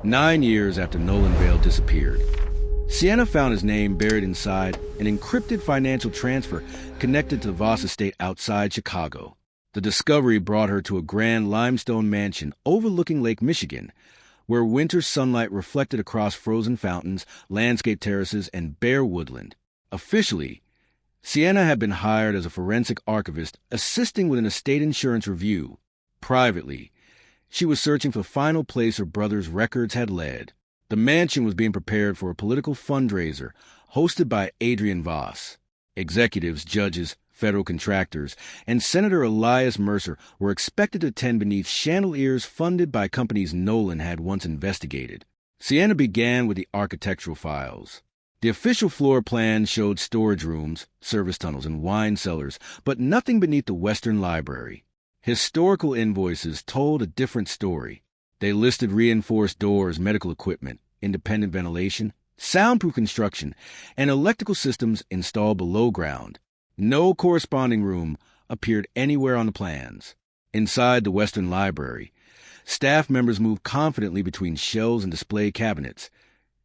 9 years after Nolan Vale disappeared, Sienna found his name buried inside an encrypted financial transfer connected to the Voss estate outside Chicago. The discovery brought her to a grand limestone mansion overlooking Lake Michigan, where winter sunlight reflected across frozen fountains, landscape terraces, and bare woodland. Officially, Sienna had been hired as a forensic archivist assisting with an estate insurance review. Privately, she was searching for the final place her brother's records had led. The mansion was being prepared for a political fundraiser hosted by Adrian Voss. Executives, judges, federal contractors, and Senator Elias Mercer were expected to attend beneath chandeliers funded by companies Nolan had once investigated. Sienna began with the architectural files. The official floor plan showed storage rooms, service tunnels, and wine cellars, but nothing beneath the Western Library. Historical invoices told a different story. They listed reinforced doors, medical equipment, independent ventilation, soundproof construction, and electrical systems installed below ground. No corresponding room appeared anywhere on the plans. Inside the Western Library, staff members moved confidently between shelves and display cabinets,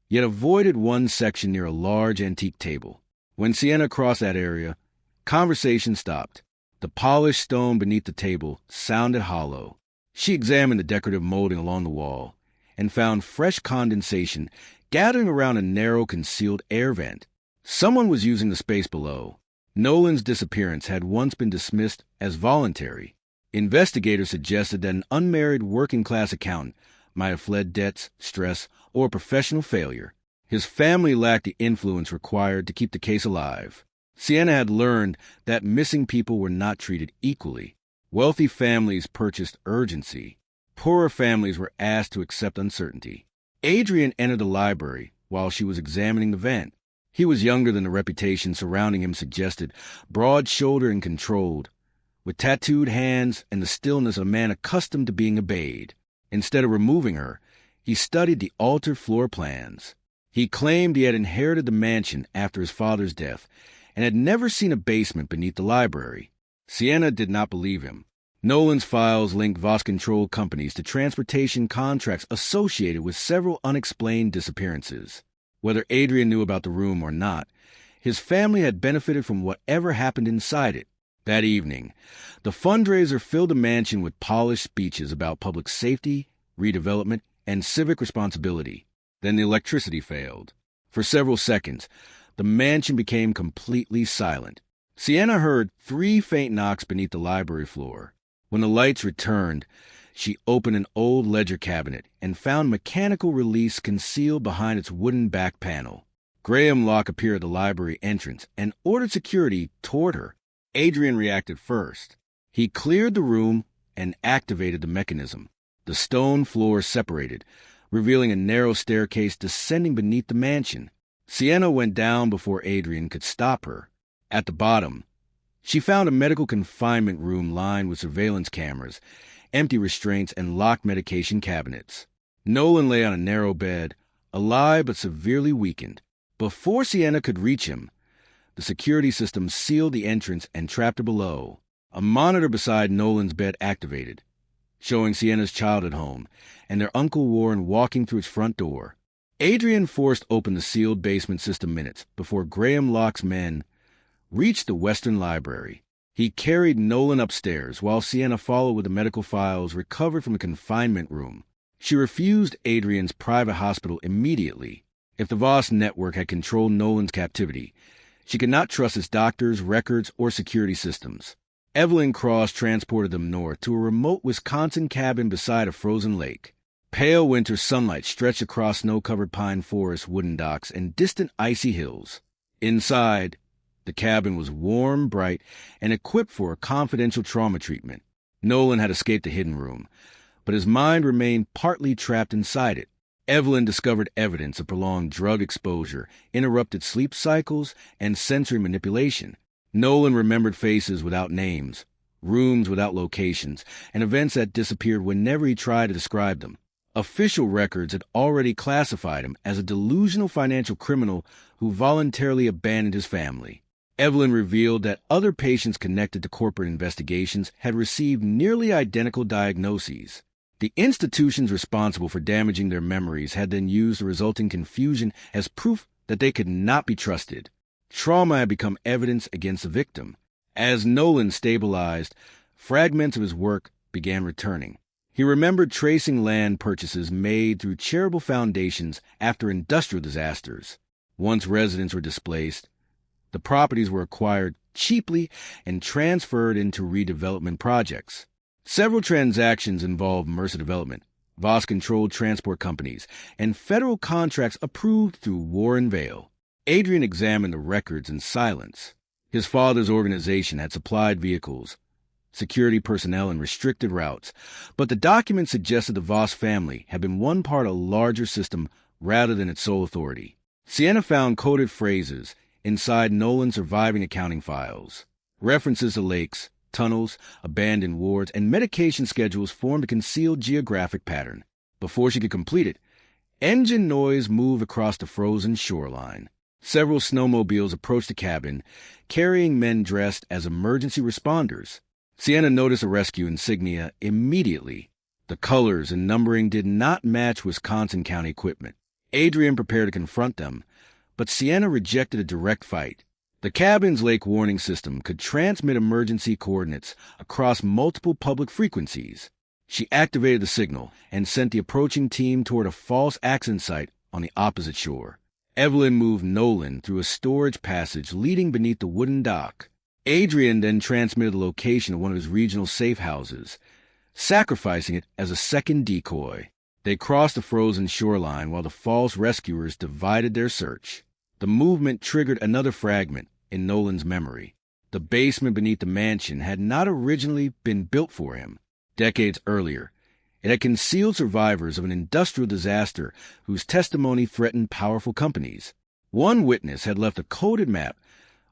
yet avoided one section near a large antique table. When Sienna crossed that area, conversation stopped. The polished stone beneath the table sounded hollow. She examined the decorative molding along the wall and found fresh condensation gathering around a narrow, concealed air vent. Someone was using the space below. Nolan's disappearance had once been dismissed as voluntary. Investigators suggested that an unmarried working-class accountant might have fled debts, stress, or professional failure. His family lacked the influence required to keep the case alive. Sienna had learned that missing people were not treated equally. Wealthy families purchased urgency. Poorer families were asked to accept uncertainty. Adrian entered the library while she was examining the vent. He was younger than the reputation surrounding him suggested, broad-shouldered and controlled, with tattooed hands and the stillness of a man accustomed to being obeyed. Instead of removing her, he studied the altered floor plans. He claimed he had inherited the mansion after his father's death and had never seen a basement beneath the library. Sienna did not believe him. Nolan's files linked Voss-controlled companies to transportation contracts associated with several unexplained disappearances. Whether Adrian knew about the room or not, his family had benefited from whatever happened inside it. That evening, the fundraiser filled the mansion with polished speeches about public safety, redevelopment, and civic responsibility. Then the electricity failed. For several seconds, the mansion became completely silent. Sienna heard 3 faint knocks beneath the library floor. When the lights returned, she opened an old ledger cabinet and found mechanical release concealed behind its wooden back panel. Graham Locke appeared at the library entrance and ordered security toward her. Adrian reacted first. He cleared the room and activated the mechanism. The stone floor separated, revealing a narrow staircase descending beneath the mansion. Sienna went down before Adrian could stop her. At the bottom, she found a medical confinement room lined with surveillance cameras, empty restraints, and locked medication cabinets. Nolan lay on a narrow bed, alive but severely weakened. Before Sienna could reach him, the security system sealed the entrance and trapped her below. A monitor beside Nolan's bed activated, showing Sienna's childhood home and their Uncle Warren walking through its front door. Adrian forced open the sealed basement system minutes before Graham Locke's men reached the Western Library. He carried Nolan upstairs while Sienna followed with the medical files recovered from the confinement room. She refused Adrian's private hospital immediately. If the Voss network had controlled Nolan's captivity, she could not trust its doctors, records, or security systems. Evelyn Cross transported them north to a remote Wisconsin cabin beside a frozen lake. Pale winter sunlight stretched across snow-covered pine forests, wooden docks, and distant icy hills. Inside, the cabin was warm, bright, and equipped for a confidential trauma treatment. Nolan had escaped the hidden room, but his mind remained partly trapped inside it. Evelyn discovered evidence of prolonged drug exposure, interrupted sleep cycles, and sensory manipulation. Nolan remembered faces without names, rooms without locations, and events that disappeared whenever he tried to describe them. Official records had already classified him as a delusional financial criminal who voluntarily abandoned his family. Evelyn revealed that other patients connected to corporate investigations had received nearly identical diagnoses. The institutions responsible for damaging their memories had then used the resulting confusion as proof that they could not be trusted. Trauma had become evidence against the victim. As Nolan stabilized, fragments of his work began returning. He remembered tracing land purchases made through charitable foundations after industrial disasters. Once residents were displaced, the properties were acquired cheaply and transferred into redevelopment projects. Several transactions involved Mercer Development, Voss-controlled transport companies, and federal contracts approved through Warren Vale. Adrian examined the records in silence. His father's organization had supplied vehicles, security personnel, and restricted routes, but the documents suggested the Voss family had been one part of a larger system rather than its sole authority. Sienna found coded phrases inside Nolan's surviving accounting files. References to lakes, tunnels, abandoned wards, and medication schedules formed a concealed geographic pattern. Before she could complete it, engine noise moved across the frozen shoreline. Several snowmobiles approached the cabin, carrying men dressed as emergency responders. Sienna noticed a rescue insignia immediately. The colors and numbering did not match Wisconsin County equipment. Adrian prepared to confront them, but Sienna rejected a direct fight. The cabin's lake warning system could transmit emergency coordinates across multiple public frequencies. She activated the signal and sent the approaching team toward a false accident site on the opposite shore. Evelyn moved Nolan through a storage passage leading beneath the wooden dock. Adrian then transmitted the location of one of his regional safe houses, sacrificing it as a second decoy. They crossed the frozen shoreline while the false rescuers divided their search. The movement triggered another fragment in Nolan's memory. The basement beneath the mansion had not originally been built for him. Decades earlier, it had concealed survivors of an industrial disaster whose testimony threatened powerful companies. One witness had left a coded map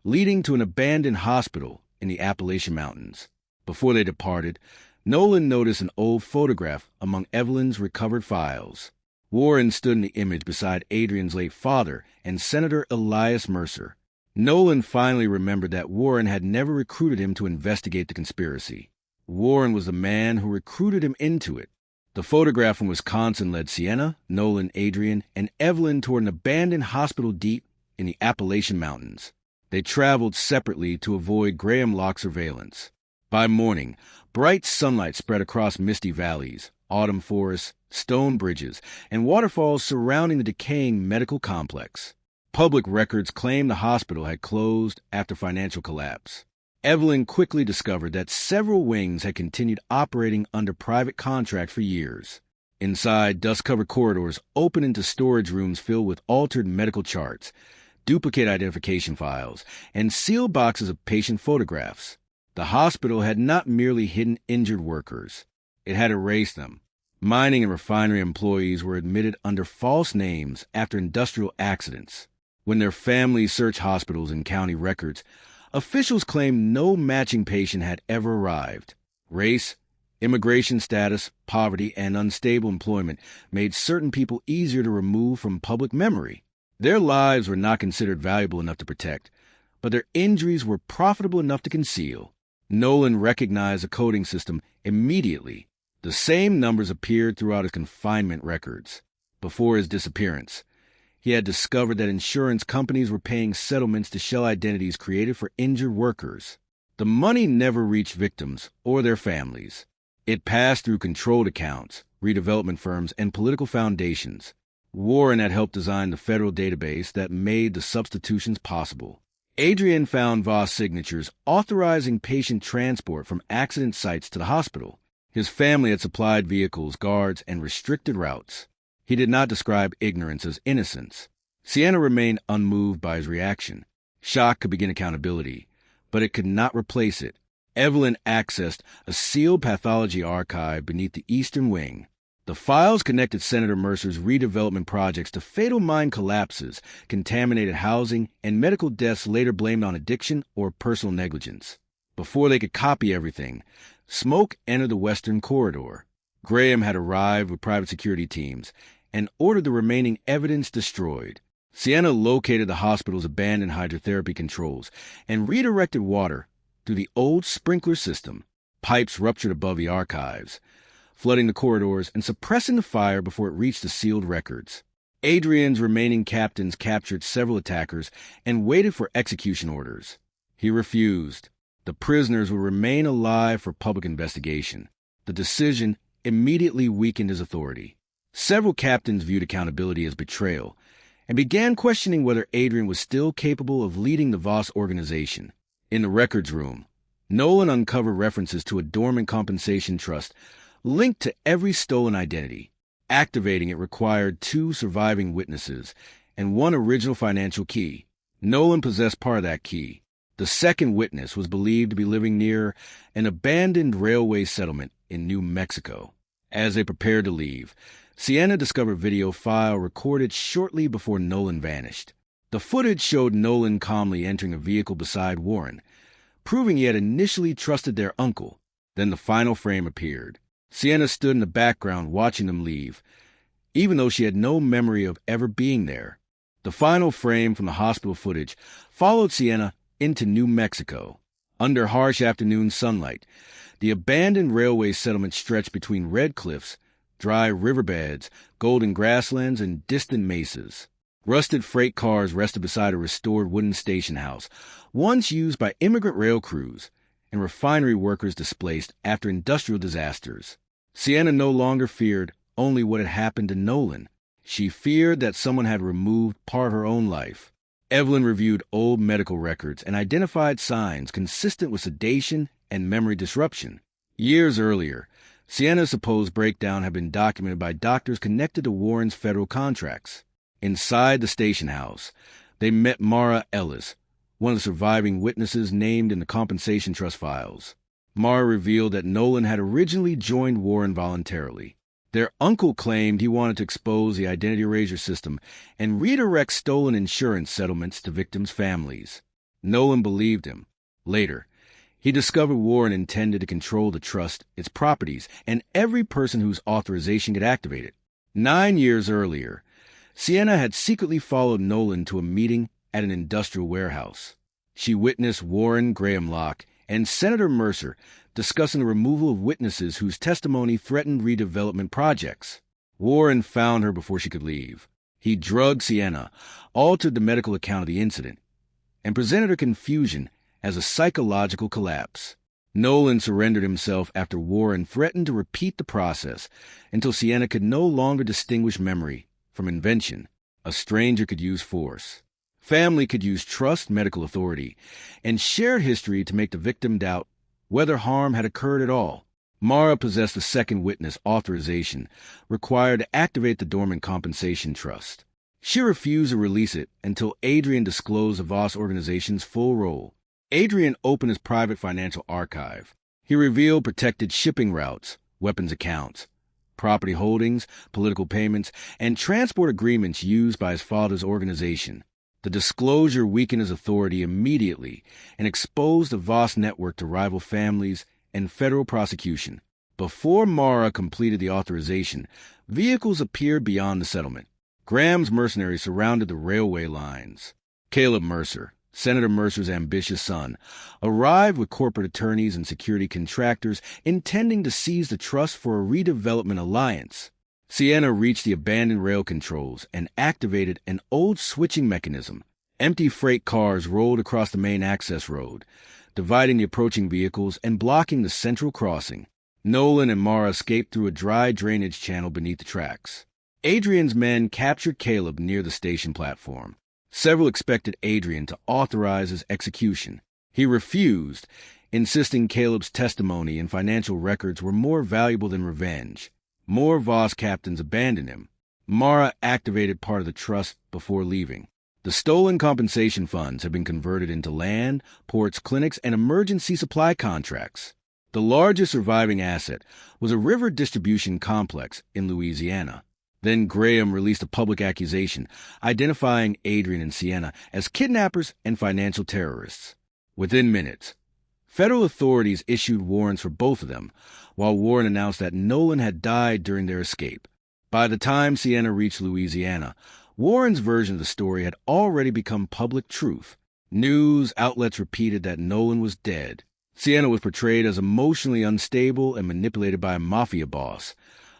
leading to an abandoned hospital in the Appalachian Mountains. Before they departed, Nolan noticed an old photograph among Evelyn's recovered files. Warren stood in the image beside Adrian's late father and Senator Elias Mercer. Nolan finally remembered that Warren had never recruited him to investigate the conspiracy. Warren was the man who recruited him into it. The photograph from Wisconsin led Sienna, Nolan, Adrian, and Evelyn toward an abandoned hospital deep in the Appalachian Mountains. They traveled separately to avoid Graham Lock surveillance. By morning, bright sunlight spread across misty valleys, autumn forests, stone bridges, and waterfalls surrounding the decaying medical complex. Public records claimed the hospital had closed after financial collapse. Evelyn quickly discovered that several wings had continued operating under private contract for years. Inside, dust-covered corridors opened into storage rooms filled with altered medical charts, duplicate identification files, and sealed boxes of patient photographs. The hospital had not merely hidden injured workers. It had erased them. Mining and refinery employees were admitted under false names after industrial accidents. When their families searched hospitals and county records, officials claimed no matching patient had ever arrived. Race, immigration status, poverty, and unstable employment made certain people easier to remove from public memory. Their lives were not considered valuable enough to protect, but their injuries were profitable enough to conceal. Nolan recognized the coding system immediately. The same numbers appeared throughout his confinement records. Before his disappearance, he had discovered that insurance companies were paying settlements to shell identities created for injured workers. The money never reached victims or their families. It passed through controlled accounts, redevelopment firms, and political foundations. Warren had helped design the federal database that made the substitutions possible. Adrian found Voss signatures authorizing patient transport from accident sites to the hospital. His family had supplied vehicles, guards, and restricted routes. He did not describe ignorance as innocence. Sienna remained unmoved by his reaction. Shock could begin accountability, but it could not replace it. Evelyn accessed a sealed pathology archive beneath the eastern wing. The files connected Senator Mercer's redevelopment projects to fatal mine collapses, contaminated housing, and medical deaths later blamed on addiction or personal negligence. Before they could copy everything, smoke entered the western corridor. Graham had arrived with private security teams and ordered the remaining evidence destroyed. Sienna located the hospital's abandoned hydrotherapy controls and redirected water through the old sprinkler system. Pipes ruptured above the archives. flooding the corridors and suppressing the fire before it reached the sealed records. Adrian's remaining captains captured several attackers and waited for execution orders. He refused. The prisoners would remain alive for public investigation. The decision immediately weakened his authority. Several captains viewed accountability as betrayal and began questioning whether Adrian was still capable of leading the Voss organization. In the records room, Nolan uncovered references to a dormant compensation trust linked to every stolen identity. Activating it required 2 surviving witnesses and 1 original financial key. Nolan possessed part of that key. The second witness was believed to be living near an abandoned railway settlement in New Mexico. As they prepared to leave, Sienna discovered video file recorded shortly before Nolan vanished. The footage showed Nolan calmly entering a vehicle beside Warren, proving he had initially trusted their uncle. Then the final frame appeared. Sienna stood in the background watching them leave, even though she had no memory of ever being there. The final frame from the hospital footage followed Sienna into New Mexico. Under harsh afternoon sunlight, the abandoned railway settlement stretched between red cliffs, dry riverbeds, golden grasslands, and distant mesas. Rusted freight cars rested beside a restored wooden station house, once used by immigrant rail crews and refinery workers displaced after industrial disasters. Sienna no longer feared only what had happened to Nolan. She feared that someone had removed part of her own life. Evelyn reviewed old medical records and identified signs consistent with sedation and memory disruption. Years earlier, Sienna's supposed breakdown had been documented by doctors connected to Warren's federal contracts. Inside the station house, they met Mara Ellis, one of the surviving witnesses named in the compensation trust files. Mara revealed that Nolan had originally joined Warren voluntarily. Their uncle claimed he wanted to expose the identity erasure system and redirect stolen insurance settlements to victims' families. Nolan believed him. Later, he discovered Warren intended to control the trust, its properties, and every person whose authorization could activate it. 9 years earlier, Sienna had secretly followed Nolan to a meeting at an industrial warehouse. She witnessed Warren Graham Locke and Senator Mercer discussing the removal of witnesses whose testimony threatened redevelopment projects. Warren found her before she could leave. He drugged Sienna, altered the medical account of the incident, and presented her confusion as a psychological collapse. Nolan surrendered himself after Warren threatened to repeat the process until Sienna could no longer distinguish memory from invention. A stranger could use force. Family could use trust, medical authority, and shared history to make the victim doubt whether harm had occurred at all. Mara possessed the second witness authorization required to activate the dormant compensation trust. She refused to release it until Adrian disclosed the Voss organization's full role. Adrian opened his private financial archive. He revealed protected shipping routes, weapons accounts, property holdings, political payments, and transport agreements used by his father's organization. The disclosure weakened his authority immediately and exposed the Voss network to rival families and federal prosecution. Before Mara completed the authorization, vehicles appeared beyond the settlement. Graham's mercenaries surrounded the railway lines. Caleb Mercer, Senator Mercer's ambitious son, arrived with corporate attorneys and security contractors intending to seize the trust for a redevelopment alliance. Sienna reached the abandoned rail controls and activated an old switching mechanism. Empty freight cars rolled across the main access road, dividing the approaching vehicles and blocking the central crossing. Nolan and Mara escaped through a dry drainage channel beneath the tracks. Adrian's men captured Caleb near the station platform. Several expected Adrian to authorize his execution. He refused, insisting Caleb's testimony and financial records were more valuable than revenge. More Voss captains abandoned him. Mara activated part of the trust before leaving. The stolen compensation funds had been converted into land, ports, clinics, and emergency supply contracts. The largest surviving asset was a river distribution complex in Louisiana. Then Graham released a public accusation identifying Adrian and Sienna as kidnappers and financial terrorists. Within minutes, federal authorities issued warrants for both of them, while Warren announced that Nolan had died during their escape. By the time Sienna reached Louisiana, Warren's version of the story had already become public truth. News outlets repeated that Nolan was dead. Sienna was portrayed as emotionally unstable and manipulated by a Mafia boss,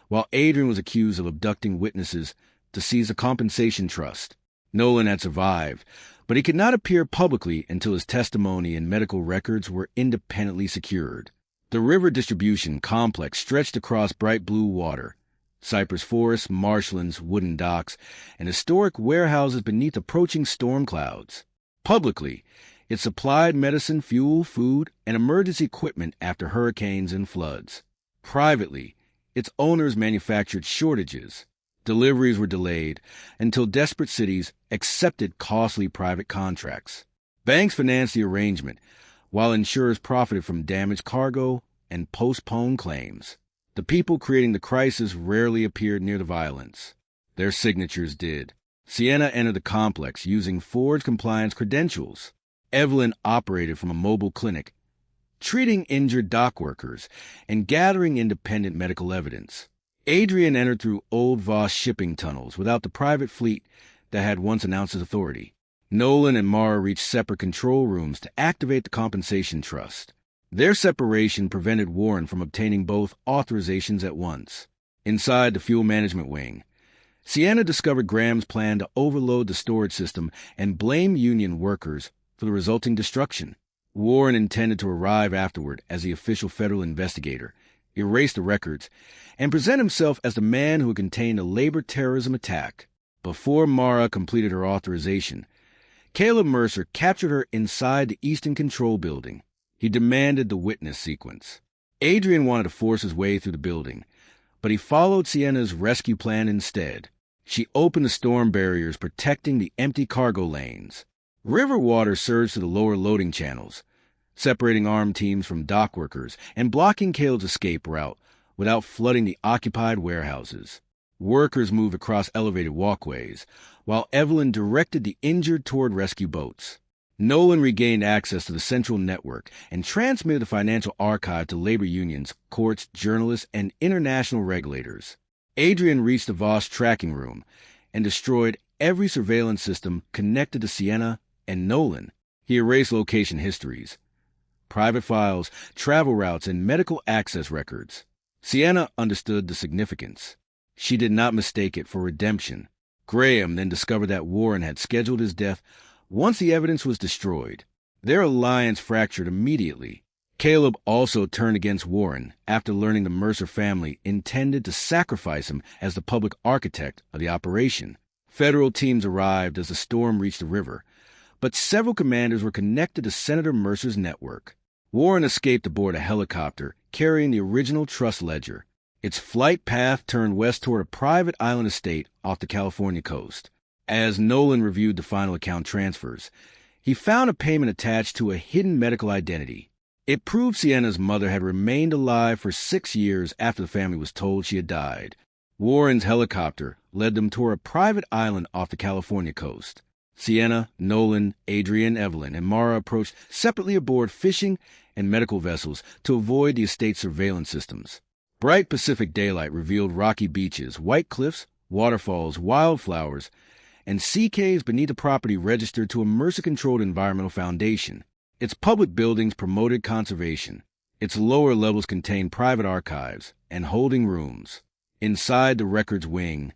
while Adrian was accused of abducting witnesses to seize a compensation trust. Nolan had survived, but he could not appear publicly until his testimony and medical records were independently secured. The river distribution complex stretched across bright blue water. Cypress forests, marshlands, wooden docks, and historic warehouses beneath approaching storm clouds. Publicly, it supplied medicine, fuel, food, and emergency equipment after hurricanes and floods. Privately, its owners manufactured shortages. Deliveries were delayed until desperate cities accepted costly private contracts. Banks financed the arrangement, while insurers profited from damaged cargo and postponed claims. The people creating the crisis rarely appeared near the violence. Their signatures did. Sienna entered the complex using forged compliance credentials. Evelyn operated from a mobile clinic, treating injured dock workers and gathering independent medical evidence. Adrian entered through old Voss shipping tunnels without the private fleet that had once announced his authority. Nolan and Mara reached separate control rooms to activate the compensation trust. Their separation prevented Warren from obtaining both authorizations at once. Inside the fuel management wing, Sienna discovered Graham's plan to overload the storage system and blame union workers for the resulting destruction. Warren intended to arrive afterward as the official federal investigator, erase the records, and present himself as the man who had contained a labor terrorism attack. Before Mara completed her authorization, Caleb Mercer captured her inside the Eastern Control Building. He demanded the witness sequence. Adrian wanted to force his way through the building, but he followed Sienna's rescue plan instead. She opened the storm barriers protecting the empty cargo lanes. River water surged to the lower loading channels, separating armed teams from dock workers and blocking Caleb's escape route without flooding the occupied warehouses. Workers moved across elevated walkways, while Evelyn directed the injured toward rescue boats. Nolan regained access to the central network and transmitted the financial archive to labor unions, courts, journalists, and international regulators. Adrian reached the Voss tracking room and destroyed every surveillance system connected to Sienna and Nolan. He erased location histories, private files, travel routes, and medical access records. Sienna understood the significance. She did not mistake it for redemption. Graham then discovered that Warren had scheduled his death once the evidence was destroyed. Their alliance fractured immediately. Caleb also turned against Warren after learning the Mercer family intended to sacrifice him as the public architect of the operation. Federal teams arrived as the storm reached the river, but several commanders were connected to Senator Mercer's network. Warren escaped aboard a helicopter carrying the original trust ledger. Its flight path turned west toward a private island estate off the California coast. As Nolan reviewed the final account transfers, he found a payment attached to a hidden medical identity. It proved Sienna's mother had remained alive for 6 years after the family was told she had died. Warren's helicopter led them toward a private island off the California coast. Sienna, Nolan, Adrian, Evelyn, and Mara approached separately aboard fishing and medical vessels to avoid the estate's surveillance systems. Bright Pacific daylight revealed rocky beaches, white cliffs, waterfalls, wildflowers, and sea caves beneath the property registered to a Mercer-controlled environmental foundation. Its public buildings promoted conservation. Its lower levels contained private archives and holding rooms. Inside the records wing,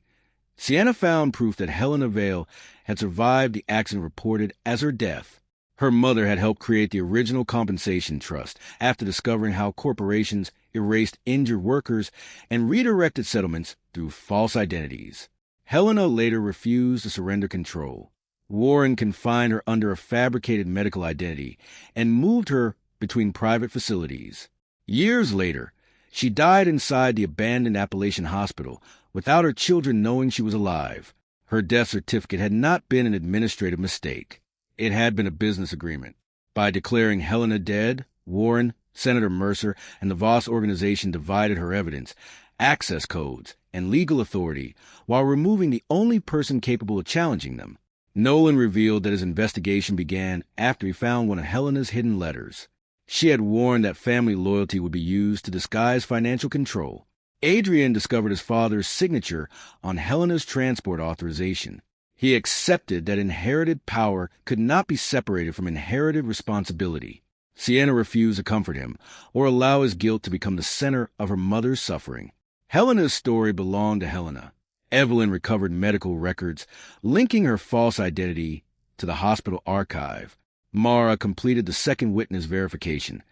Sienna found proof that Helena Vale had survived the accident reported as her death. Her mother had helped create the original compensation trust after discovering how corporations erased injured workers and redirected settlements through false identities. Helena later refused to surrender control. Warren confined her under a fabricated medical identity and moved her between private facilities. Years later, she died inside the abandoned Appalachian hospital without her children knowing she was alive. Her death certificate had not been an administrative mistake. It had been a business agreement. By declaring Helena dead, Warren, Senator Mercer, and the Voss organization divided her evidence, access codes, and legal authority while removing the only person capable of challenging them. Nolan revealed that his investigation began after he found one of Helena's hidden letters. She had warned that family loyalty would be used to disguise financial control. Adrian discovered his father's signature on Helena's transport authorization. He accepted that inherited power could not be separated from inherited responsibility. Sienna refused to comfort him or allow his guilt to become the center of her mother's suffering. Helena's story belonged to Helena. Evelyn recovered medical records, linking her false identity to the hospital archive. Mara completed the second witness verification,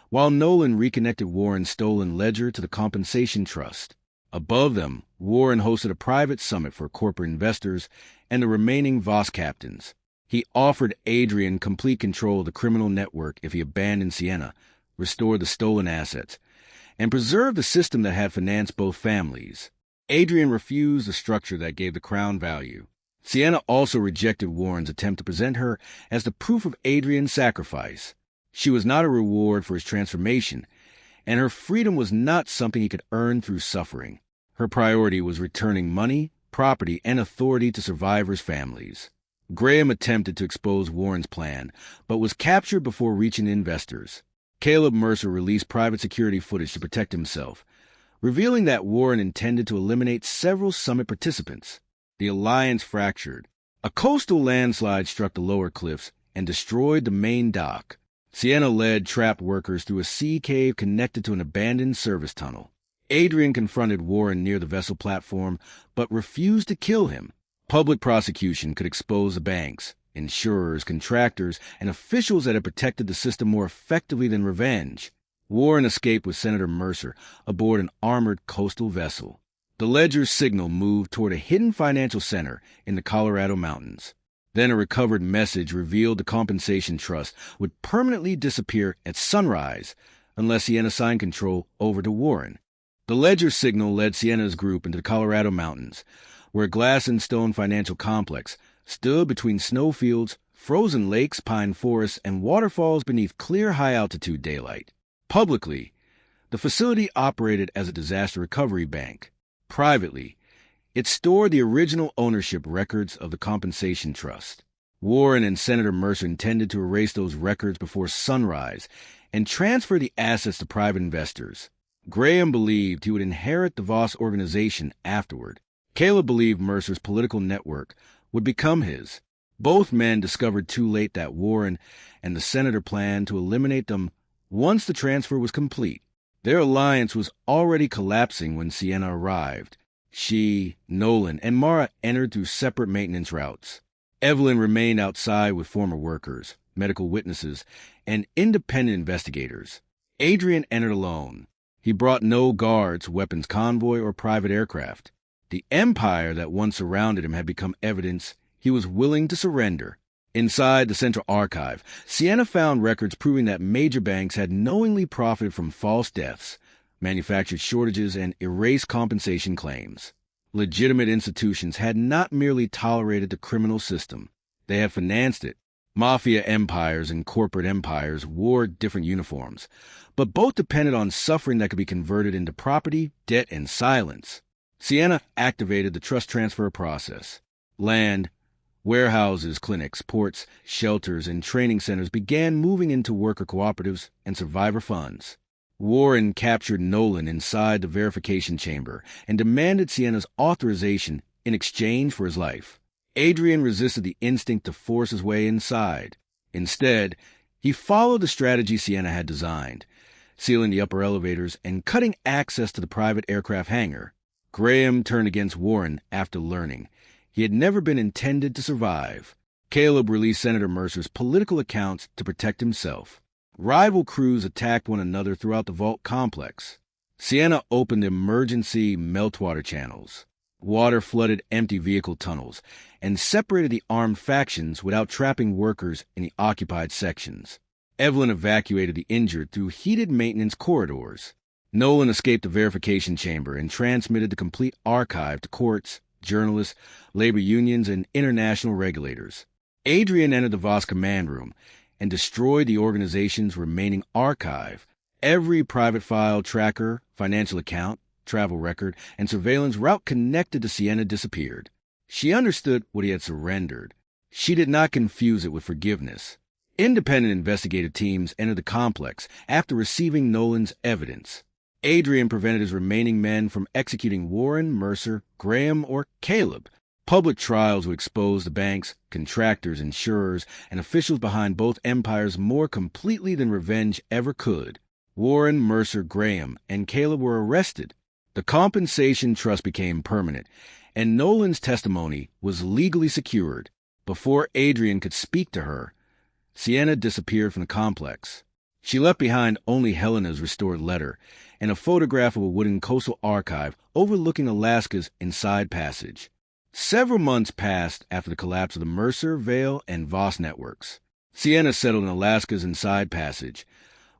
while Nolan reconnected Warren's stolen ledger to the compensation trust. Above them, Warren hosted a private summit for corporate investors and the remaining Voss captains. He offered Adrian complete control of the criminal network if he abandoned Sienna, restored the stolen assets, and preserved the system that had financed both families. Adrian refused the structure that gave the crown value. Sienna also rejected Warren's attempt to present her as the proof of Adrian's sacrifice. She was not a reward for his transformation, and her freedom was not something he could earn through suffering. Her priority was returning money, property, and authority to survivors' families. Graham attempted to expose Warren's plan, but was captured before reaching the investors. Caleb Mercer released private security footage to protect himself, revealing that Warren intended to eliminate several summit participants. The alliance fractured. A coastal landslide struck the lower cliffs and destroyed the main dock. Sienna led trapped workers through a sea cave connected to an abandoned service tunnel. Adrian confronted Warren near the vessel platform, but refused to kill him. Public prosecution could expose the banks, insurers, contractors, and officials that had protected the system more effectively than revenge. Warren escaped with Senator Mercer aboard an armored coastal vessel. The ledger's signal moved toward a hidden financial center in the Colorado mountains. Then a recovered message revealed the compensation trust would permanently disappear at sunrise unless Sienna signed control over to Warren. The ledger signal led Sienna's group into the Colorado mountains, where a glass and stone financial complex stood between snowfields, frozen lakes, pine forests, and waterfalls beneath clear high-altitude daylight. Publicly, the facility operated as a disaster recovery bank. Privately, it stored the original ownership records of the compensation trust. Warren and Senator Mercer intended to erase those records before sunrise and transfer the assets to private investors. Graham believed he would inherit the Voss organization afterward. Caleb believed Mercer's political network would become his. Both men discovered too late that Warren and the senator planned to eliminate them once the transfer was complete. Their alliance was already collapsing when Sienna arrived. She, Nolan, and Mara entered through separate maintenance routes. Evelyn remained outside with former workers, medical witnesses, and independent investigators. Adrian entered alone. He brought no guards, weapons convoy, or private aircraft. The empire that once surrounded him had become evidence he was willing to surrender. Inside the Central Archive, Sienna found records proving that major banks had knowingly profited from false deaths, manufactured shortages, and erased compensation claims. Legitimate institutions had not merely tolerated the criminal system. They had financed it. Mafia empires and corporate empires wore different uniforms, but both depended on suffering that could be converted into property, debt, and silence. Sienna activated the trust transfer process. Land, warehouses, clinics, ports, shelters, and training centers began moving into worker cooperatives and survivor funds. Warren captured Nolan inside the verification chamber and demanded Sienna's authorization in exchange for his life. Adrian resisted the instinct to force his way inside. Instead, he followed the strategy Sienna had designed, sealing the upper elevators and cutting access to the private aircraft hangar. Graham turned against Warren after learning he had never been intended to survive. Caleb released Senator Mercer's political accounts to protect himself. Rival crews attacked one another throughout the vault complex. Sienna opened emergency meltwater channels. Water flooded empty vehicle tunnels and separated the armed factions without trapping workers in the occupied sections. Evelyn evacuated the injured through heated maintenance corridors. Nolan escaped the verification chamber and transmitted the complete archive to courts, journalists, labor unions, and international regulators. Adrian entered the Voss command room and destroyed the organization's remaining archive. Every private file, tracker, financial account, travel record, and surveillance route connected to Sienna disappeared. She understood what he had surrendered. She did not confuse it with forgiveness. Independent investigative teams entered the complex after receiving Nolan's evidence. Adrian prevented his remaining men from executing Warren, Mercer, Graham, or Caleb. Public trials would expose the banks, contractors, insurers, and officials behind both empires more completely than revenge ever could. Warren, Mercer, Graham, and Caleb were arrested. The compensation trust became permanent, and Nolan's testimony was legally secured. Before Adrian could speak to her, Sienna disappeared from the complex. She left behind only Helena's restored letter and a photograph of a wooden coastal archive overlooking Alaska's Inside Passage. Several months passed after the collapse of the Mercer, Vale, and Voss networks. Sienna settled in Alaska's Inside Passage,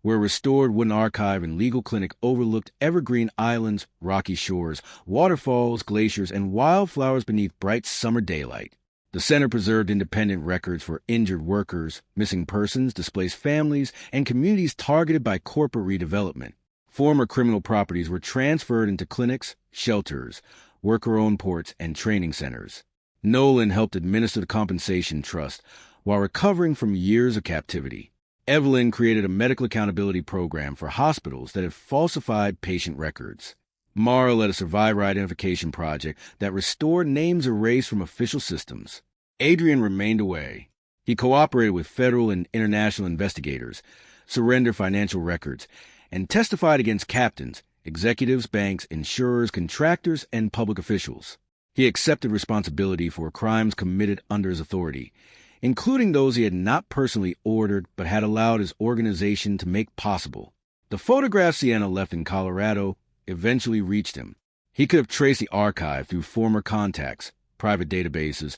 where a restored wooden archive and legal clinic overlooked evergreen islands, rocky shores, waterfalls, glaciers, and wildflowers beneath bright summer daylight. The center preserved independent records for injured workers, missing persons, displaced families, and communities targeted by corporate redevelopment. Former criminal properties were transferred into clinics, shelters, worker-owned ports, and training centers. Nolan helped administer the compensation trust while recovering from years of captivity. Evelyn created a medical accountability program for hospitals that had falsified patient records. Mara led a survivor identification project that restored names erased from official systems. Adrian remained away. He cooperated with federal and international investigators, surrendered financial records, and testified against captains, executives, banks, insurers, contractors, and public officials. He accepted responsibility for crimes committed under his authority, including those he had not personally ordered but had allowed his organization to make possible. The photograph Sienna left in Colorado eventually reached him. He could have traced the archive through former contacts, private databases,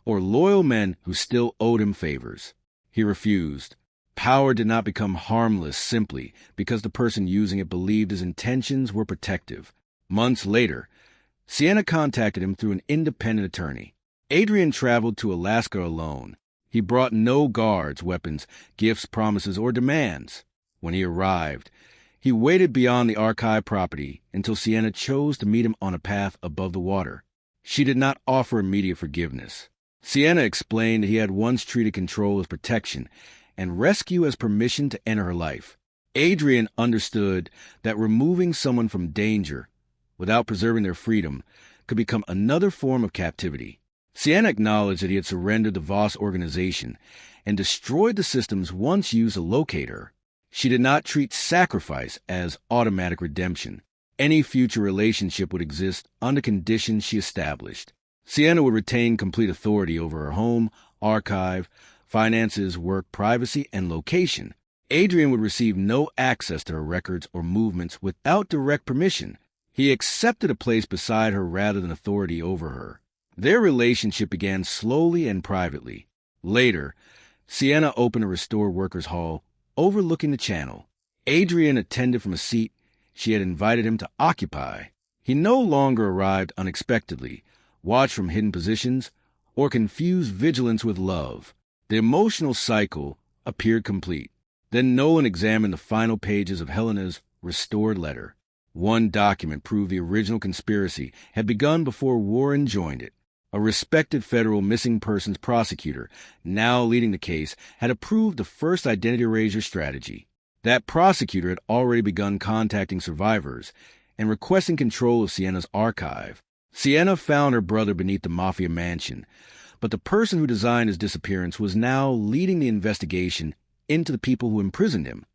or loyal men who still owed him favors. He refused. Power did not become harmless simply because the person using it believed his intentions were protective. Months later, Sienna contacted him through an independent attorney. Adrian traveled to Alaska alone. He brought no guards, weapons, gifts, promises, or demands. When he arrived, he waited beyond the archive property until Sienna chose to meet him on a path above the water. She did not offer immediate forgiveness. Sienna explained that he had once treated control as protection and rescue as permission to enter her life. Adrian understood that removing someone from danger without preserving their freedom could become another form of captivity. Sienna acknowledged that he had surrendered the Voss organization and destroyed the systems once used to locate her. She did not treat sacrifice as automatic redemption. Any future relationship would exist under conditions she established. Sienna would retain complete authority over her home, archive, finances, work, privacy, and location. Adrian would receive no access to her records or movements without direct permission. He accepted a place beside her rather than authority over her. Their relationship began slowly and privately. Later, Sienna opened a restored workers' hall overlooking the channel. Adrian attended from a seat she had invited him to occupy. He no longer arrived unexpectedly, watched from hidden positions, or confused vigilance with love. The emotional cycle appeared complete. Then Nolan examined the final pages of Helena's restored letter. One document proved the original conspiracy had begun before Warren joined it. A respected federal missing persons prosecutor, now leading the case, had approved the first identity erasure strategy. That prosecutor had already begun contacting survivors and requesting control of Sienna's archive. Sienna found her brother beneath the Mafia mansion, but the person who designed his disappearance was now leading the investigation into the people who imprisoned him.